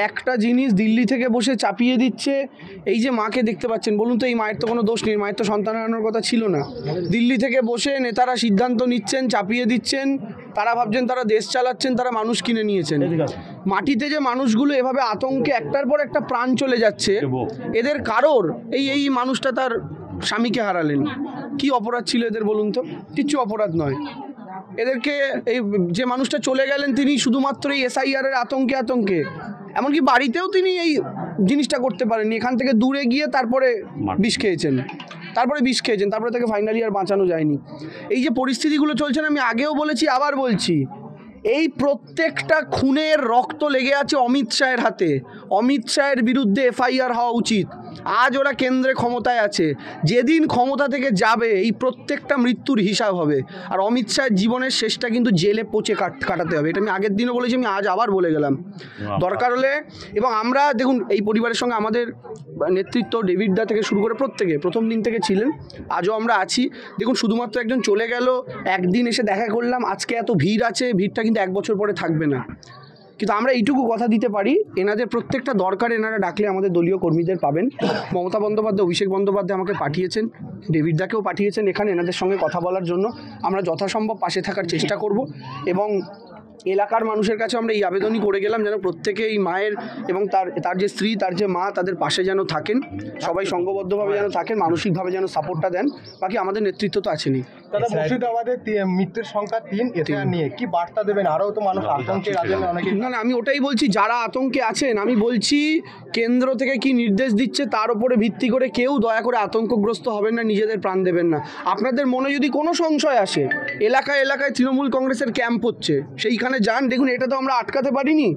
একটা জিনিস দিল্লি থেকে বসে চাপিয়ে দিচ্ছে। এই যে মাকে দেখতে পাচ্ছেন, বলুন তো এই মায়ের তো কোনো দোষ নেই, মায়ের তো সন্তান হারানোর কথা ছিল না। দিল্লি থেকে বসে নেতারা সিদ্ধান্ত নিচ্ছেন, চাপিয়ে দিচ্ছেন, তারা ভাবছেন তারা দেশ চালাচ্ছেন, তারা মানুষ কিনে নিয়েছেন। মাটিতে যে মানুষগুলো এভাবে আতঙ্কে একটার পর একটা প্রাণ চলে যাচ্ছে, এদের কারোর এই মানুষটা তার স্বামীকে হারালেন, কি অপরাধ ছিল এদের বলুন তো? কিচ্ছু অপরাধ নয়। এদেরকে এই যে মানুষটা চলে গেলেন তিনি শুধুমাত্র এই SIR এর আতঙ্কে, এমনকি বাড়িতেও তিনি এই জিনিসটা করতে পারেননি। এখান থেকে দূরে গিয়ে তারপরে বিষ খেয়েছেন, তারপরে তাকে ফাইনালি আর বাঁচানো যায়নি। এই যে পরিস্থিতিগুলো চলছে, আমি আগেও বলেছি আবার বলছি, এই প্রত্যেকটা খুনের রক্ত লেগে আছে অমিত শাহের হাতে। অমিত শাহের বিরুদ্ধে FIR হওয়া উচিত। আজ ওরা কেন্দ্রে ক্ষমতায় আছে, যেদিন ক্ষমতা থেকে যাবে এই প্রত্যেকটা মৃত্যুর হিসাব হবে। আর অমিত শাহের জীবনের শেষটা কিন্তু জেলে পচে কাটাতে হবে। এটা আমি আগের দিনও বলেছি, আমি আজ আবার বলে গেলাম। দরকার হলে, এবং আমরা দেখুন এই পরিবারের সঙ্গে আমাদের নেতৃত্ব ডেভিড দা থেকে শুরু করে প্রত্যেকে প্রথম দিন থেকে ছিলেন, আজও আমরা আছি। দেখুন শুধুমাত্র একজন চলে গেল, একদিন এসে দেখা করলাম, আজকে এত ভিড় আছে, ভিড়টা কিন্তু 1 বছর পরে থাকবে না। কিন্তু আমরা এইটুকু কথা দিতে পারি, এনাদের প্রত্যেকটা দরকার এনারা ডাকলে আমাদের দলীয় কর্মীদের পাবেন। মমতা বন্দ্যোপাধ্যায়, অভিষেক বন্দ্যোপাধ্যায় আমাকে পাঠিয়েছেন, ডেভিড দাকেও পাঠিয়েছেন এখানে এনাদের সঙ্গে কথা বলার জন্য। আমরা যথাসম্ভব পাশে থাকার চেষ্টা করব এবং এলাকার মানুষের কাছে আমরা এই আবেদনই করে গেলাম যেন প্রত্যেকে এই মায়ের এবং তার যে স্ত্রী, তার যে মা, তাদের পাশে যেন থাকেন, সবাই সংঘবদ্ধভাবে যেন থাকেন, মানসিকভাবে যেন সাপোর্টটা দেন। বাকি আমাদের নেতৃত্ব তো আছেনই। দাদা, মুর্শিদাবাদের মৃত্যুর সংখ্যা 3, এটা নিয়ে কি বার্তা দেবেন? আরও তো মানুষ আতঙ্কে অনেকে। না, আমি ওটাই বলছি, যারা আতঙ্কে আছেন, আমি বলছি কেন্দ্র থেকে কি নির্দেশ দিচ্ছে তার উপরে ভিত্তি করে কেউ দয়া করে আতঙ্কগ্রস্ত হবেন না, নিজেদের প্রাণ দেবেন না। আপনাদের মনে যদি কোনো সংশয় আসে, এলাকায় তৃণমূল কংগ্রেসের ক্যাম্প হচ্ছে, সেইখানে যান, দেখুন এটা তো আমরা আটকাতে পারিনি,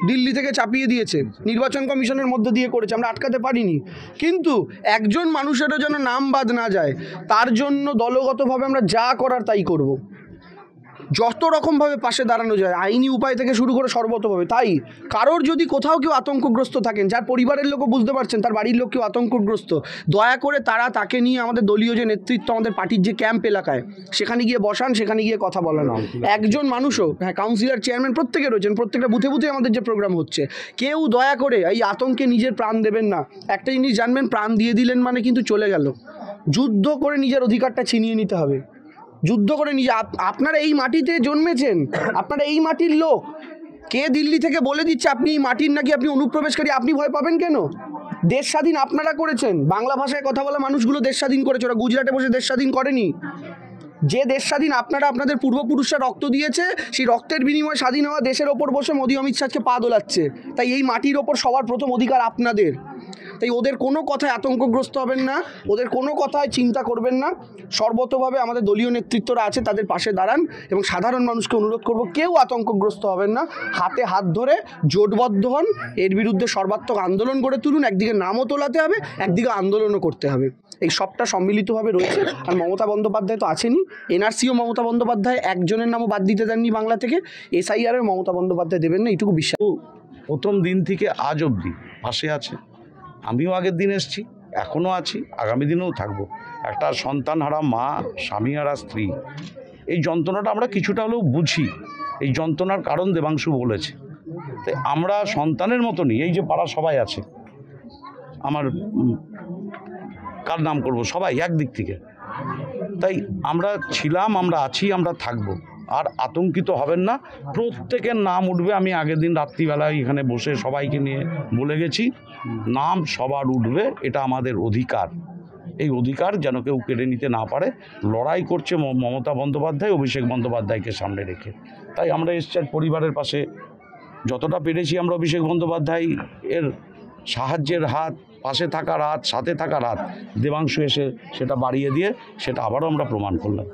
দিল্লি থেকে চাপিয়ে দিয়েছে, নির্বাচন কমিশনের মধ্যে দিয়ে করেছে, আমরা আটকাতে পারিনি। কিন্তু একজন মানুষেরও যেন নাম বাদ না যায়, তার জন্য দলগতভাবে আমরা যা করার তাই করব, যত রকমভাবে পাশে দাঁড়ানো যায়, আইনি উপায় থেকে শুরু করে সর্বতভাবে। তাই কারোর যদি কোথাও কেউ আতঙ্কগ্রস্ত থাকেন, যার পরিবারের লোকও বুঝতে পারছেন তার বাড়ির লোক কেউ আতঙ্কগ্রস্ত, দয়া করে তাকে নিয়ে আমাদের দলীয় যে নেতৃত্ব, আমাদের পার্টির যে ক্যাম্প এলাকায়, সেখানে গিয়ে বসান, সেখানে গিয়ে কথা বলান। একজন মানুষও, হ্যাঁ, কাউন্সিলর, চেয়ারম্যান প্রত্যেকে রয়েছেন, প্রত্যেকটা বুথে আমাদের যে প্রোগ্রাম হচ্ছে, কেউ দয়া করে এই আতঙ্কে নিজের প্রাণ দেবেন না। একটা জিনিস জানবেন, প্রাণ দিয়ে দিলেন মানে কিন্তু চলে গেল। যুদ্ধ করে নিজের অধিকারটা ছিনিয়ে নিতে হবে, যুদ্ধ করে আপনারা এই মাটিতে জন্মেছেন, আপনারা এই মাটির লোক। কে দিল্লি থেকে বলে দিচ্ছে আপনি এই মাটির নাকি আপনি অনুপ্রবেশকারী, আপনি ভয় পাবেন কেন? দেশ স্বাধীন আপনারা করেছেন, বাংলা ভাষায় কথা বলা মানুষগুলো দেশ স্বাধীন করেছে, ওরা গুজরাটে বসে দেশ স্বাধীন করেনি। যে দেশ স্বাধীন আপনারা, আপনাদের পূর্বপুরুষরা রক্ত দিয়েছে, সেই রক্তের বিনিময়ে স্বাধীন হওয়া দেশের ওপর বসে মোদি অমিত শাহকে পা দোলাচ্ছে। তাই এই মাটির ওপর সবার প্রথম অধিকার আপনাদের। তাই ওদের কোনো কথায় আতঙ্কগ্রস্ত হবেন না, ওদের কোনো কথায় চিন্তা করবেন না। সর্বতভাবে আমাদের দলীয় নেতৃত্বরা আছে, তাদের পাশে দাঁড়ান এবং সাধারণ মানুষকে অনুরোধ করব, কেউ আতঙ্কগ্রস্ত হবেন না, হাতে হাত ধরে জোটবদ্ধ হন, এর বিরুদ্ধে সর্বাত্মক আন্দোলন গড়ে তুলুন। একদিকে নামও তোলাতে হবে, একদিকে আন্দোলনও করতে হবে, এই সবটা সম্মিলিতভাবে রয়েছে। আর মমতা বন্দ্যোপাধ্যায় তো আছেনই, NRCও মমতা বন্দ্যোপাধ্যায়, একজনের নামও বাদ দিতে দেননি বাংলা থেকে, SIR মমতা বন্দ্যোপাধ্যায় দেবেন না, এইটুকু বিশ্বাস। প্রথম দিন থেকে আজ অবধি পাশে আছে। আমিও আগের দিন এসেছি, এখনও আছি, আগামী দিনেও থাকবো। একটা সন্তান হারা মা, স্বামী হারা স্ত্রী, এই যন্ত্রণাটা আমরা কিছুটা হলেও বুঝি। এই যন্ত্রণার কারণ দেবাংশু বলেছে। তাই আমরা সন্তানের মতনই, এই যে পাড়া সবাই আছে, আমার কার নাম করব, সবাই একদিক থেকে। তাই আমরা ছিলাম, আমরা আছি, আমরা থাকবো। আর আতঙ্কিত হবেন না, প্রত্যেকের নাম উঠবে। আমি আগের দিন রাত্রিবেলায় এখানে বসে সবাইকে নিয়ে বলে গেছি, নাম সবার উঠবে, এটা আমাদের অধিকার। এই অধিকার যেন কেউ কেড়ে নিতে না পারে। লড়াই করছে মমতা বন্দ্যোপাধ্যায়, অভিষেক বন্দ্যোপাধ্যায়কে সামনে রেখে। তাই আমরা এসছি পরিবারের পাশে, যতটা পেরেছি আমরা অভিষেক বন্দ্যোপাধ্যায় এর সাহায্যের হাত, পাশে থাকার হাত, সাথে থাকার হাত দেবাংশু এসে সেটা বাড়িয়ে দিয়ে সেটা আবারও আমরা প্রমাণ করলাম।